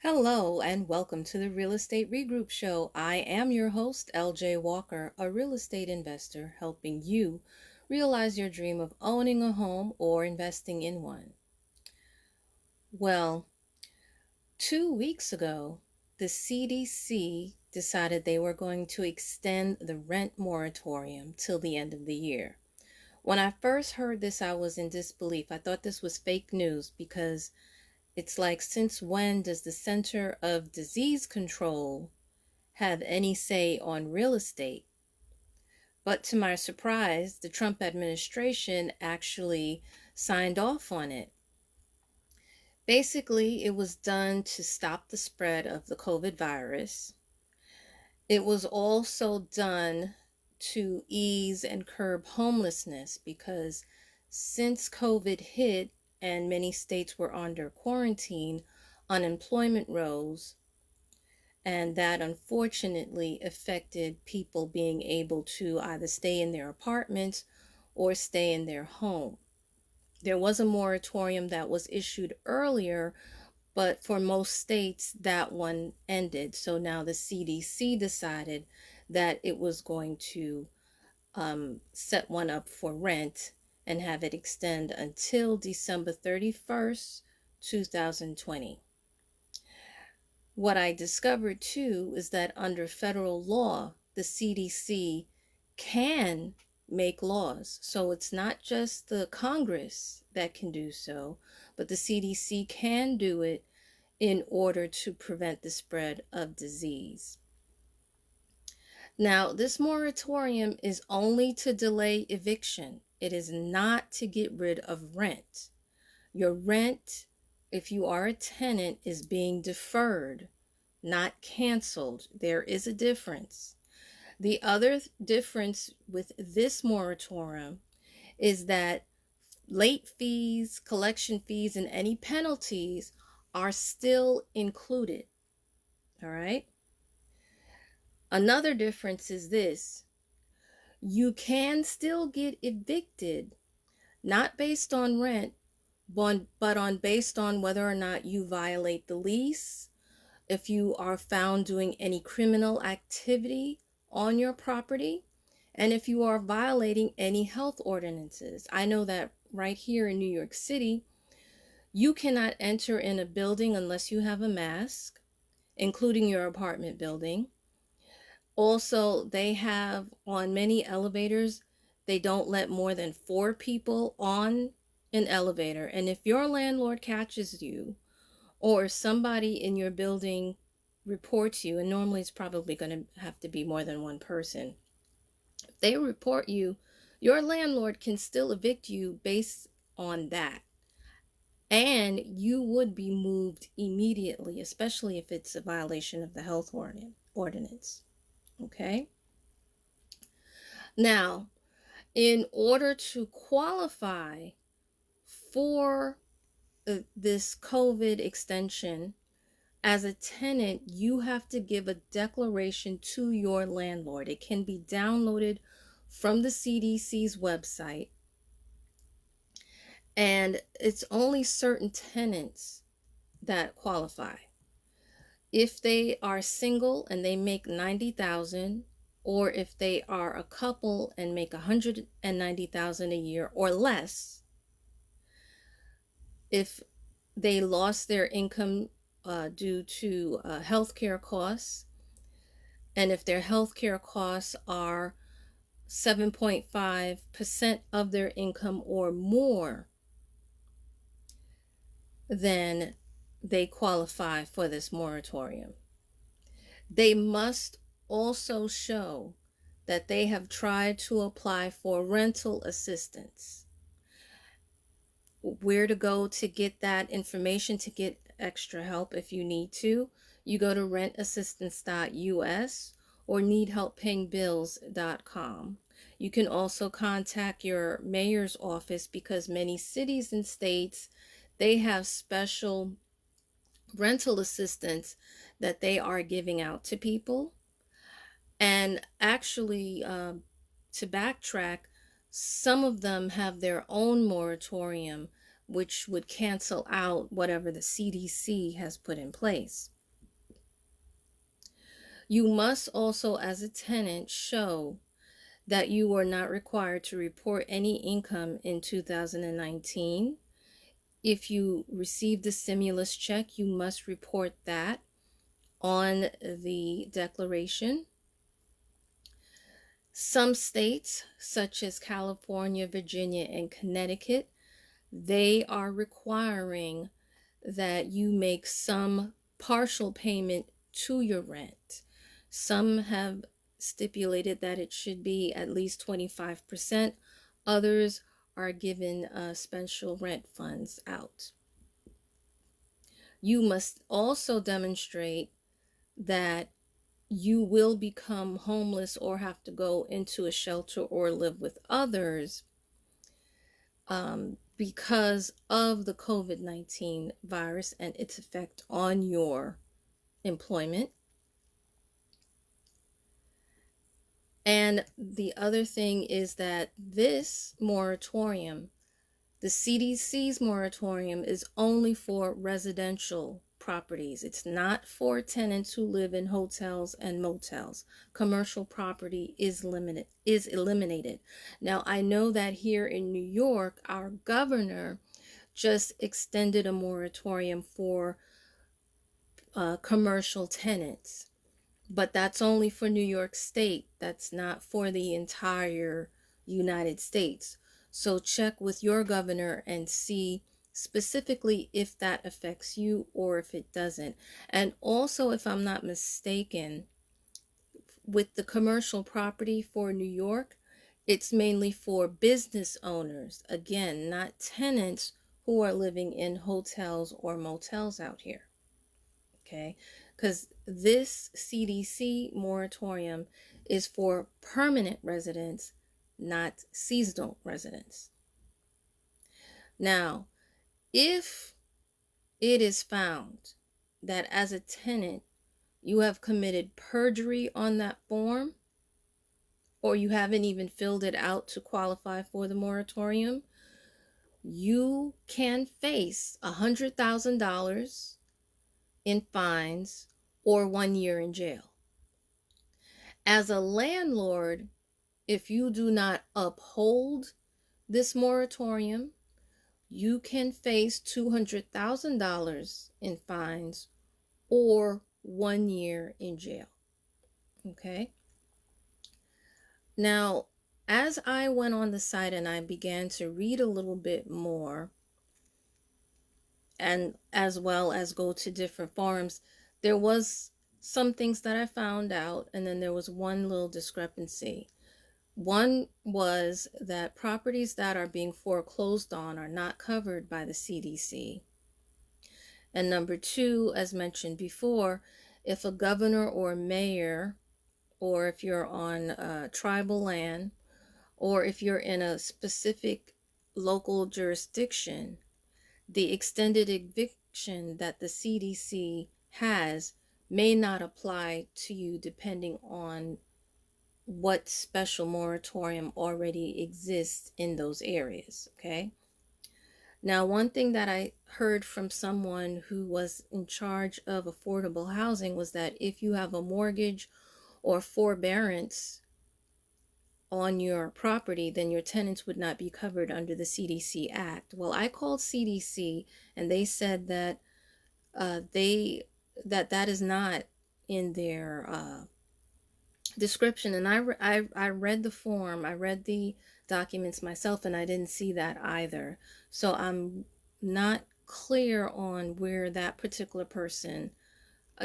Hello and welcome to the Real Estate Regroup Show. I am your host, LJ Walker, a real estate investor helping you realize your dream of owning a home or investing in one. Well, 2 weeks ago, the CDC decided they were going to extend the rent moratorium till the end of the year. When I first heard this, I was in disbelief. I thought this was fake news because it's like, since when does the Center of Disease Control have any say on real estate? But to my surprise, the Trump administration actually signed off on it. Basically, it was done to stop the spread of the COVID virus. It was also done to ease and curb homelessness because since COVID hit and many states were under quarantine, unemployment rose, and that unfortunately affected people being able to either stay in their apartments or stay in their home. There was a moratorium that was issued earlier, but for most states that one ended. So now the CDC decided that it was going to set one up for rent and have it extend until December 31st, 2020. What I discovered too is that under federal law, the CDC can make laws. So it's not just the Congress that can do so, but the CDC can do it in order to prevent the spread of disease. Now, this moratorium is only to delay eviction. It is not to get rid of rent. Your rent, if you are a tenant, is being deferred, not canceled. There is a difference. The other difference with this moratorium is that late fees, collection fees, and any penalties are still included. All right? Another difference is this: you can still get evicted, not based on rent, but based on whether or not you violate the lease, if you are found doing any criminal activity on your property, and if you are violating any health ordinances. I know that right here in New York City, you cannot enter in a building unless you have a mask, including your apartment building. Also, they have on many elevators, they don't let more than 4 people on an elevator. And if your landlord catches you, or somebody in your building reports you, and normally it's probably going to have to be more than one person, if they report you, your landlord can still evict you based on that. And you would be moved immediately, especially if it's a violation of the health ordinance. Okay? Now, in order to qualify for this COVID extension, as a tenant, you have to give a declaration to your landlord. It can be downloaded from the CDC's website, and it's only certain tenants that qualify. If they are single and they make $90,000, or if they are a couple and make $190,000 a year or less, if they lost their income due to healthcare costs, and if their healthcare costs are 7.5% of their income or more, then they qualify for this moratorium. They must also show that they have tried to apply for rental assistance. Where to go to get that information, to get extra help if you need to? You go to rentassistance.us or needhelppayingbills.com. You can also contact your mayor's office because many cities and states, they have special rental assistance that they are giving out to people. And actually, to backtrack, some of them have their own moratorium, which would cancel out whatever the CDC has put in place. You must also, as a tenant, show that you are not required to report any income in 2019. If you received a stimulus check, you must report that on the declaration. Some states, such as California, Virginia, and Connecticut, they are requiring that you make some partial payment to your rent. Some have stipulated that it should be at least 25%. Others are given special rent funds out. You must also demonstrate that you will become homeless or have to go into a shelter or live with others because of the COVID-19 virus and its effect on your employment. And the other thing is that this moratorium, the CDC's moratorium, is only for residential properties. It's not for tenants who live in hotels and motels. Commercial property is eliminated. Now, I know that here in New York, our governor just extended a moratorium for commercial tenants, but that's only for New York State. That's not for the entire United States. So check with your governor and see specifically if that affects you or if it doesn't. And also, if I'm not mistaken, with the commercial property for New York, it's mainly for business owners. Again, not tenants who are living in hotels or motels out here. Okay, because this CDC moratorium is for permanent residents, not seasonal residents. Now, if it is found that as a tenant you have committed perjury on that form, or you haven't even filled it out to qualify for the moratorium, you can face $100,000 in fines or 1 year in jail. As a landlord, if you do not uphold this moratorium, you can face $200,000 in fines or 1 year in jail. Okay? Now, as I went on the site and I began to read a little bit more, and as well as go to different forums, there was some things that I found out, and then there was one little discrepancy. One was that properties that are being foreclosed on are not covered by the CDC. And number two, as mentioned before, if a governor or mayor, or if you're on tribal land, or if you're in a specific local jurisdiction, the extended eviction that the CDC has may not apply to you depending on what special moratorium already exists in those areas. Okay. Now, one thing that I heard from someone who was in charge of affordable housing was that if you have a mortgage or forbearance on your property, then your tenants would not be covered under the CDC Act. Well, I called CDC and they said that that is not in their description. And I read the form, I read the documents myself, and I didn't see that either. So I'm not clear on where that particular person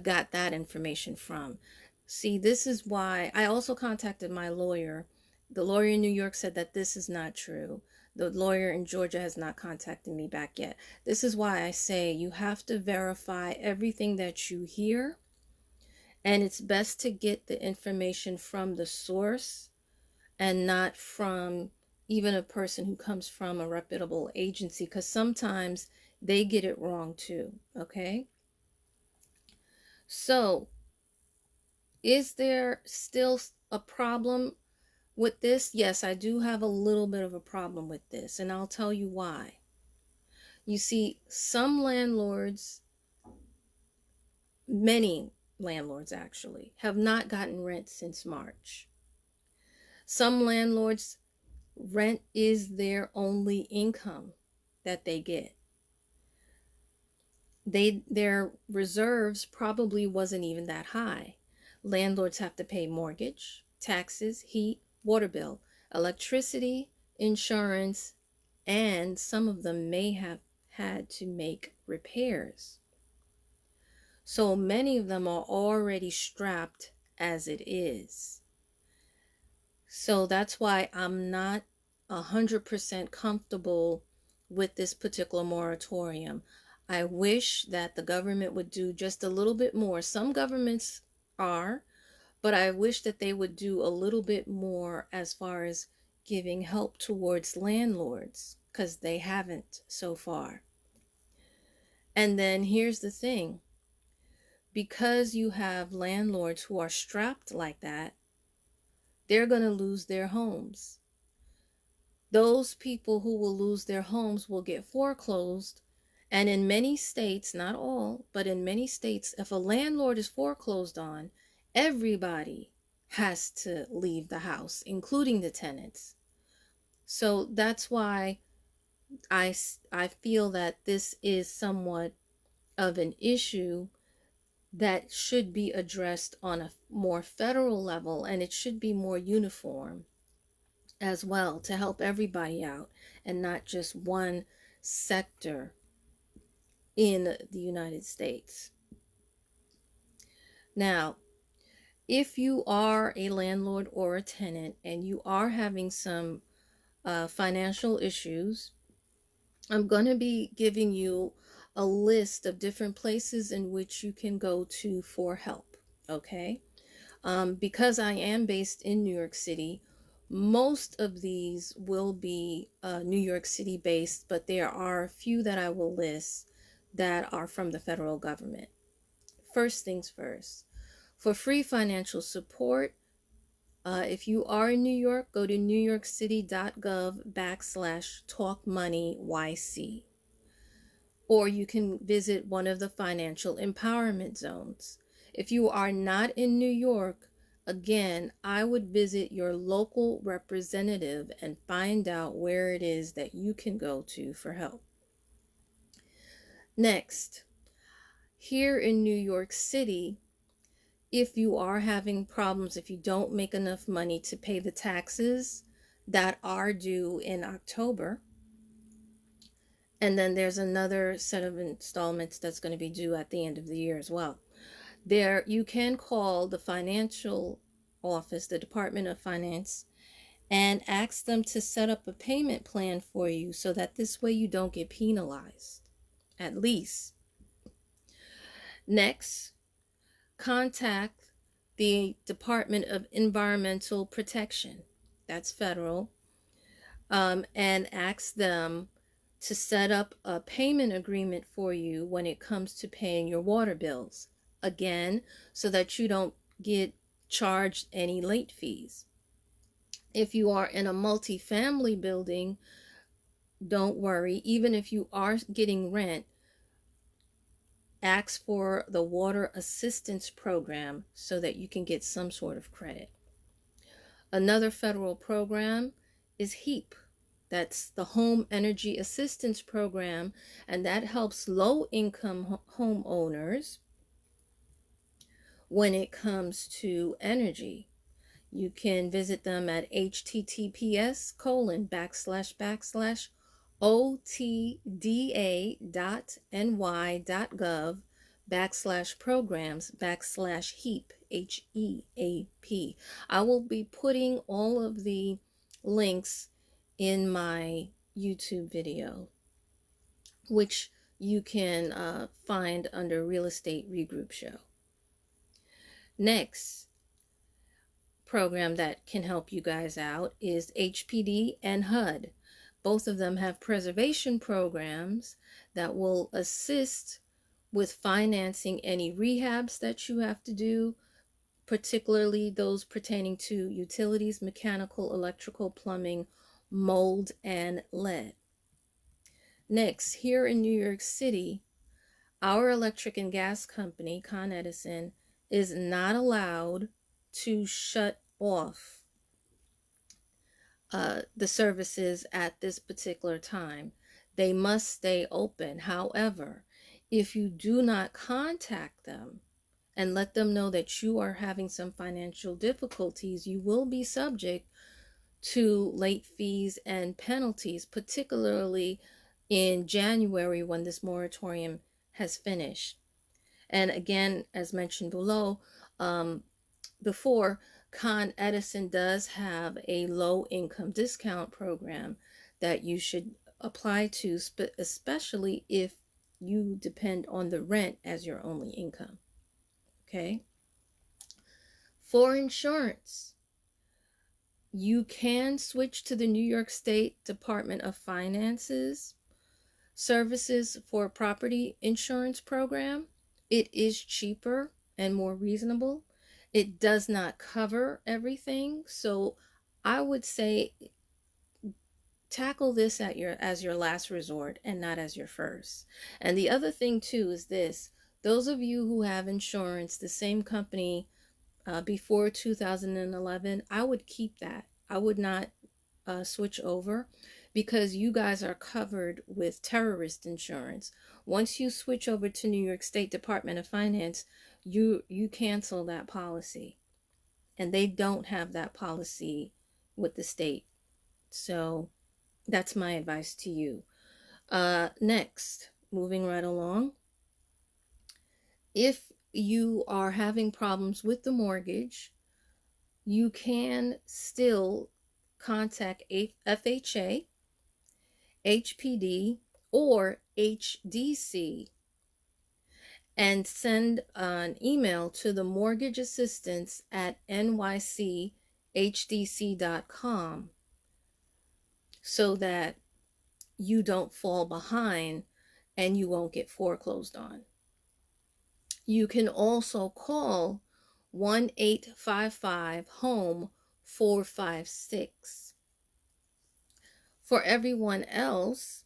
got that information from. See, this is why I also contacted my lawyer. The lawyer in New York said that this is not true. The lawyer in Georgia has not contacted me back yet. This is why I say you have to verify everything that you hear, and it's best to get the information from the source and not from even a person who comes from a reputable agency, because sometimes they get it wrong too. Okay? So, is there still a problem with this? Yes, I do have a little bit of a problem with this, and I'll tell you why. You see, some landlords, many landlords actually, have not gotten rent since March. Some landlords, rent is their only income that they get. Their reserves probably wasn't even that high. Landlords have to pay mortgage, taxes, heat, water bill, electricity, insurance, and some of them may have had to make repairs. So many of them are already strapped as it is. So that's why I'm not 100% comfortable with this particular moratorium. I wish that the government would do just a little bit more. Some governments are, but I wish that they would do a little bit more as far as giving help towards landlords, because they haven't so far. And then here's the thing. Because you have landlords who are strapped like that, they're going to lose their homes. Those people who will lose their homes will get foreclosed. And in many states, not all, but in many states, if a landlord is foreclosed on, everybody has to leave the house, including the tenants. So that's why I feel that this is somewhat of an issue that should be addressed on a more federal level, and it should be more uniform as well to help everybody out and not just one sector in the United States. Now, if you are a landlord or a tenant and you are having some financial issues, I'm going to be giving you a list of different places in which you can go to for help, okay? Because I am based in New York City, most of these will be New York City based, but there are a few that I will list that are from the federal government. First things first, for free financial support, if you are in New York, go to newyorkcity.gov/talkmoneyYC. Or you can visit one of the financial empowerment zones. If you are not in New York, again, I would visit your local representative and find out where it is that you can go to for help. Next, here in New York City, if you are having problems, if you don't make enough money to pay the taxes that are due in October, and then there's another set of installments that's going to be due at the end of the year as well. There, you can call the financial office, the Department of Finance, and ask them to set up a payment plan for you so that this way you don't get penalized, at least. Next, contact the Department of Environmental Protection, that's federal, and ask them to set up a payment agreement for you when it comes to paying your water bills. Again, so that you don't get charged any late fees. If you are in a multi-family building, don't worry. Even if you are getting rent, ask for the water assistance program so that you can get some sort of credit. Another federal program is HEAP. That's the Home Energy Assistance Program, and that helps low-income homeowners when it comes to energy. You can visit them at https://otda.ny.gov/programs/HEAP, HEAP. I will be putting all of the links in my YouTube video, which you can find under Real Estate Regroup Show. Next program that can help you guys out is HPD and HUD. Both of them have preservation programs that will assist with financing any rehabs that you have to do, particularly those pertaining to utilities, mechanical, electrical, plumbing, mold, and lead. Next, here in New York City, our electric and gas company, Con Edison, is not allowed to shut off the services at this particular time. They must stay open. However, if you do not contact them and let them know that you are having some financial difficulties, you will be subject to late fees and penalties, particularly in January when this moratorium has finished. And again, as mentioned below, before, Con Edison does have a low income discount program that you should apply to, especially if you depend on the rent as your only income. Okay. For insurance, you can switch to the New York State Department of Finance's services for property insurance program. It is cheaper and more reasonable. It does not cover everything, so I would say tackle this as your last resort and not as your first. And the other thing too is this: those of you who have insurance, the same company before 2011, I would keep that. I would not switch over, because you guys are covered with terrorist insurance. Once you switch over to New York State Department of Finance, you cancel that policy, and they don't have that policy with the state. So that's my advice to you. Next, moving right along, if you are having problems with the mortgage, you can still contact FHA, HPD, or HDC and send an email to the mortgageassistance at nychdccom so that you don't fall behind and you won't get foreclosed on. You can also call 1-855-HOME-456. For everyone else,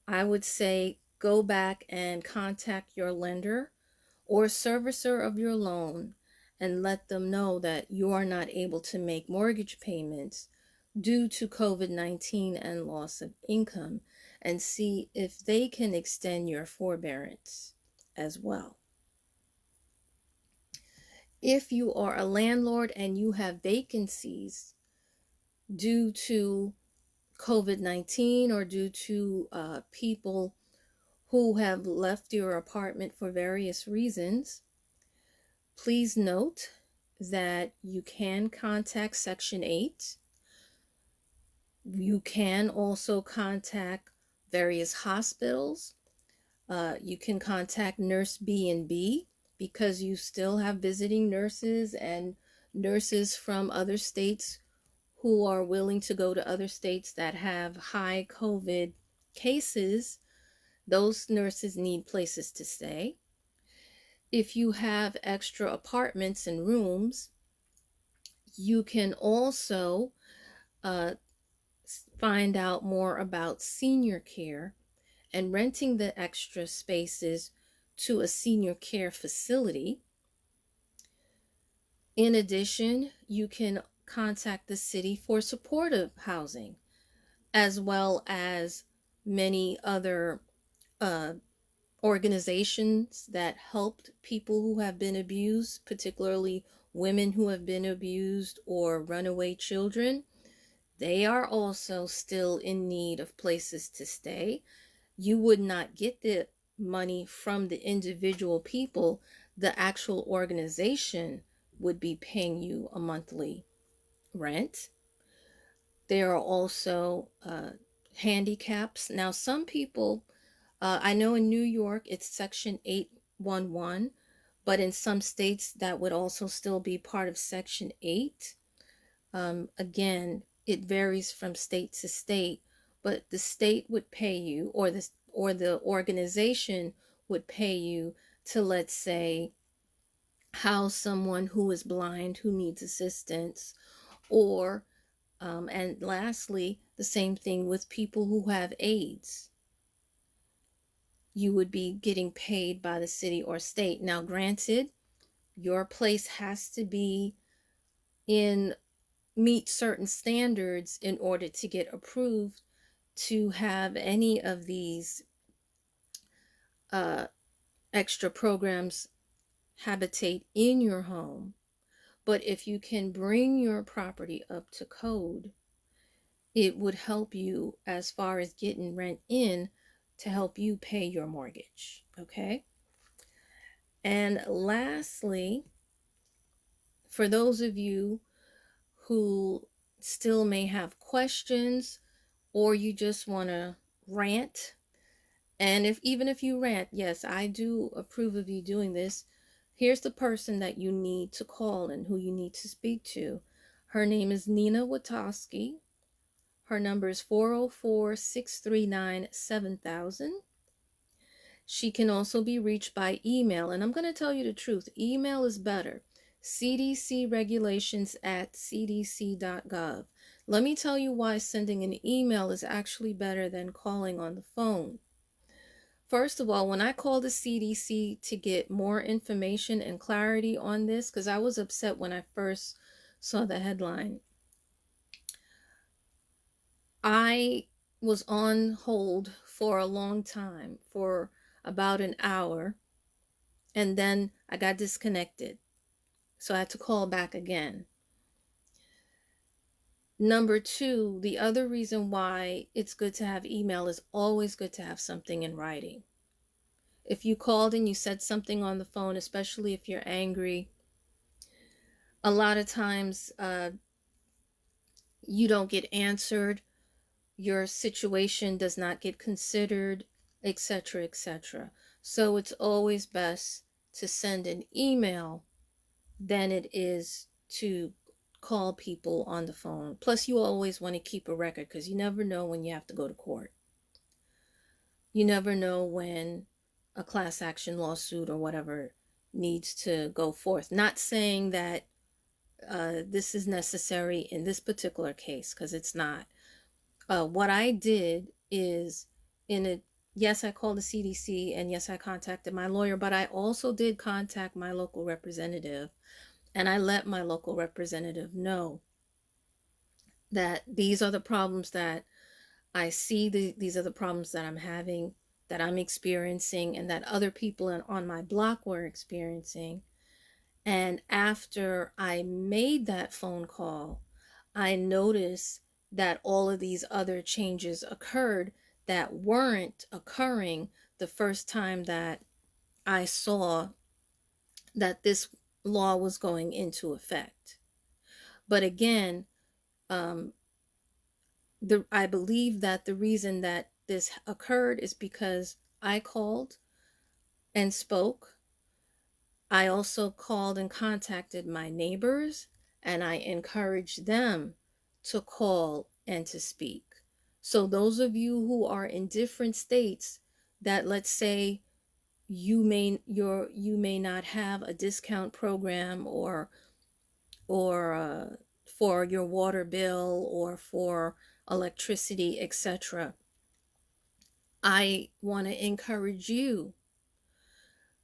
I would say go back and contact your lender or servicer of your loan and let them know that you are not able to make mortgage payments due to COVID-19 and loss of income, and see if they can extend your forbearance as well. If you are a landlord and you have vacancies due to COVID-19 or due to people who have left your apartment for various reasons, please note that you can contact Section 8. You can also contact various hospitals. You can contact Nurse B&B, because you still have visiting nurses and nurses from other states who are willing to go to other states that have high COVID cases. Those nurses need places to stay. If you have extra apartments and rooms, you can also find out more about senior care and renting the extra spaces to a senior care facility. In addition, you can contact the city for supportive housing, as well as many other organizations that helped people who have been abused, particularly women who have been abused or runaway children. They are also still in need of places to stay. You would not get the money from the individual people. The actual organization would be paying you a monthly rent. There are also handicaps. Now, some people, I know in New York it's Section 811, but in some states that would also still be part of Section 8. Again, it varies from state to state, but the state would pay you, or the organization would pay you to, let's say, house someone who is blind who needs assistance, or and lastly, the same thing with people who have AIDS. you would be getting paid by the city or state. Now, granted, your place has to be in meet certain standards in order to get approved to have any of these uh, extra programs habitate in your home. But if you can bring your property up to code, it would help you as far as getting rent in to help you pay your mortgage. Okay. And lastly, for those of you who still may have questions, or you just want to rant, and even if you rant, yes, I do approve of you doing this. Here's the person that you need to call and who you need to speak to. Her name is Nina Witosky. Her number is 404-639-7000. She can also be reached by email, and I'm going to tell you the truth. Email is better. CDC regulations at cdc.gov. Let me tell you why sending an email is actually better than calling on the phone. First of all, when I called the CDC to get more information and clarity on this, because I was upset when I first saw the headline, I was on hold for a long time, for about an hour, and then I got disconnected. So I had to call back again. Number two, the other reason why it's good to have email is always good to have something in writing. If you called and you said something on the phone, especially if you're angry, a lot of times you don't get answered, your situation does not get considered, etc., etc. So it's always best to send an email than it is to call people on the phone. Plus, you always want to keep a record because you never know when you have to go to court. You never know when a class action lawsuit or whatever needs to go forth. Not saying that this is necessary in this particular case, because it's not. What I did is, yes, I called the CDC, and yes, I contacted my lawyer, but I also did contact my local representative, and I let my local representative know that these are the problems that I see, these are the problems that I'm having, that I'm experiencing, and that other people on my block were experiencing. And after I made that phone call, I noticed that all of these other changes occurred that weren't occurring the first time that I saw that this law was going into effect. But again, I believe that the reason that this occurred is because I called and spoke. I also called and contacted my neighbors, and I encouraged them to call and to speak. So those of you who are in different states that, let's say, you may not have a discount program or for your water bill or for electricity, etc. I want to encourage you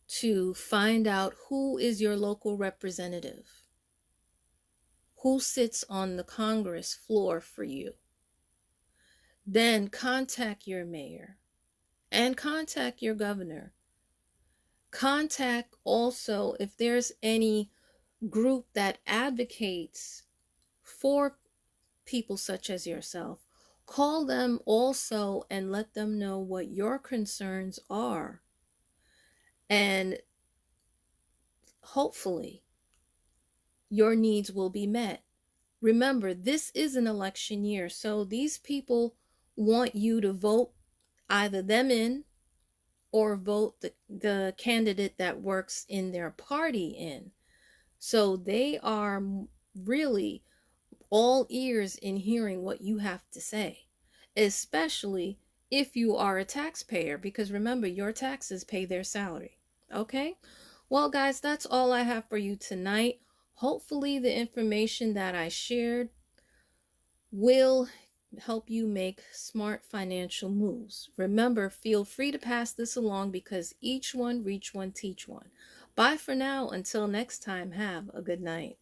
to find out who is your local representative, who sits on the Congress floor for you. Then contact your mayor and contact your governor. Contact also if there's any group that advocates for people such as yourself. Call them also and let them know what your concerns are. And hopefully your needs will be met. Remember, this is an election year, so these people want you to vote either them in or vote the candidate that works in their party in. So they are really all ears in hearing what you have to say, especially if you are a taxpayer, because remember, your taxes pay their salary. Okay? Well, guys, that's all I have for you tonight. Hopefully the information that I shared will help you make smart financial moves. Remember, feel free to pass this along because each one, reach one, teach one. Bye for now. Until next time, have a good night.